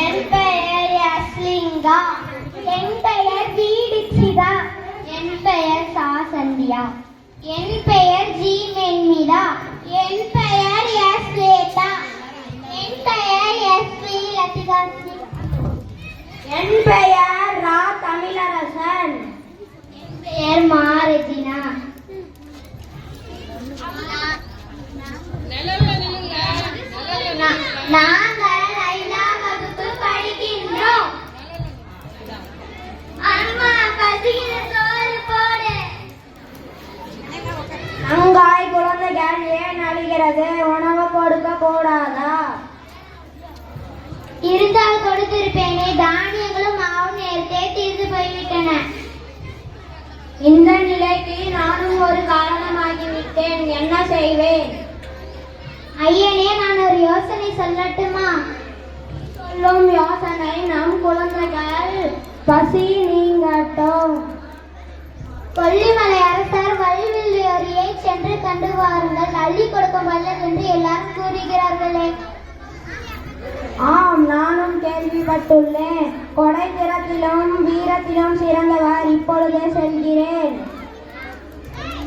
என் பெயர் யஸ்லிங்கா. என் பெயர் தீடிக்ஷிதா. என் பெயர் சாசந்தியா. என் பெயர் ஜி மென்மிதா. என் பெயர் எஸ் ஸ்வேதா. என் பெயர் எஸ் ஸ்ரீ லதிகாஸ்ரீ. என் பெயர் ரா தமிழரசன். என் பெயர் மா ரெஜினா. நாங்கள் 5ஆம் வகுப்பு படிக்கின்றோம். அம்மா பசிக்கிற சோறு போடு. நங்காய் குழந்தைகள் ஏன் அழுகிறது? உணவு கொடுக்க கூடாதா? இருந்தால் கொடுத்திருப்பேனே. தானியங்களும் மாவும் நேரத்தே தீர்ந்து போய்விட்டன. இந்த நிலைக்கு நானும் ஒரு காரணமாகிவிட்டேன். என்ன செய்வேன்? ஐயனே, நான் ஒரு யோசனை சொல்லட்டுமா? சொல்லும் யோசனை. நம் குழந்தைகள் பசி நீங்கட்டும். கொல்லிமலை அரசர் வல்வில்லியை சென்று கண்டு வாருங்கள். அள்ளி கொடுக்கும் வல்லல் என்று எல்லாரும் கூறுகிறார்களே. ஆம், நானும் கேள்விப்பட்டுள்ளேன். கொடை திறத்திலும் வீரத்திலும் சிறந்தவர். இப்பொழுதே செல்கிறேன்.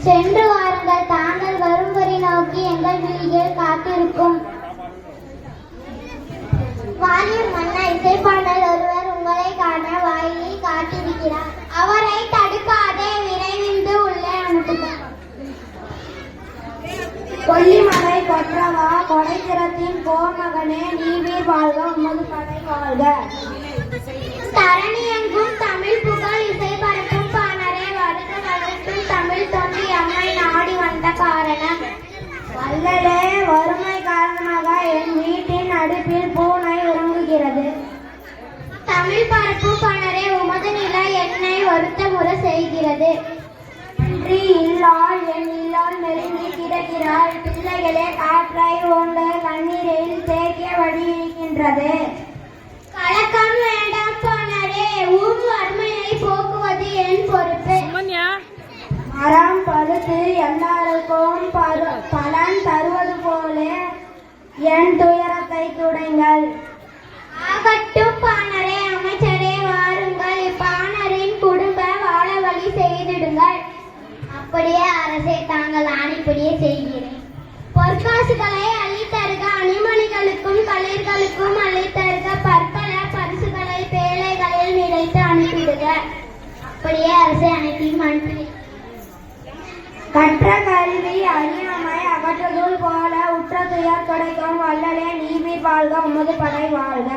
சென்று வாருங்கள். தாங்கள் வரும் வரை நோக்கி எங்கள் விழிகள் காத்திருக்கும். வாலியர் மன்ன இசைப்பாடல் ஒருவர் உங்களை காண வாயிலில் காத்திருக்கிறார். அவரை தடுக்காதே, விரைவிந்து உள்ளே அனுப்புக. கொல்லிமலை கொற்றவா, கொடைத்திறத்தின் கோமகனே, நீவீர் வாழ்க, உமது படை வாழ்க. தரணி எங்கும் தமிழ் புகழ் இசை பரப்பும் பாணரே, வருக வரட்டும் தமிழ் தொண்டி அம்மை நாடி வந்த காரணம். வல்லலே, வறுமை காரணமாக என் வீட்டின் அடுப்பில் பூனை உறங்குகிறது. தமிழ் பரப்பும் பாணரே, உமது நிலை என்னை வருத்தமுற செய்கிறது. நன்றி இல்லால் என் இல்லால் நெருங்கி கிடக்கிறாள். பிள்ளைகளே, காற்றை உண்டு கண்ணீரில் தேக்கிய வழி இருக்கின்றது. கலக்கம் வேண்டாம் பாணரே, வறுமையை போக்குவது என் பொறுப்பு. மரம் பழுத்து எல்லாருக்கும் பலன் தருவது போல என் துயரத்தை துடைங்கள். ஆகட்டும் பாணரே. அமைச்சரே, வாருங்கள். இப்பாணரின் குடும்ப வாழ வழி செய்திடுங்கள். அப்படியே அரசே, தாங்கள் ஆணைப்படியே செய்கிறேன். பொற்காசுகளை அள்ளித்தருக, அணிமணிகளுக்கும் களிர்களுக்கும் அள்ளித்தருக, பற்பல பரிசுகளை பேழைகளில் நிறைத்து அனுப்பிடுக. அப்படியே அரசே, அனைத்தையும் அனுப்பி. கற்ற கல்வி அறியாமை அகற்றுதல் போல உற்ற துயர் துடைக்கும் வல்லலே, நீவீர் வாழ்க, உமது படை வாழ்க.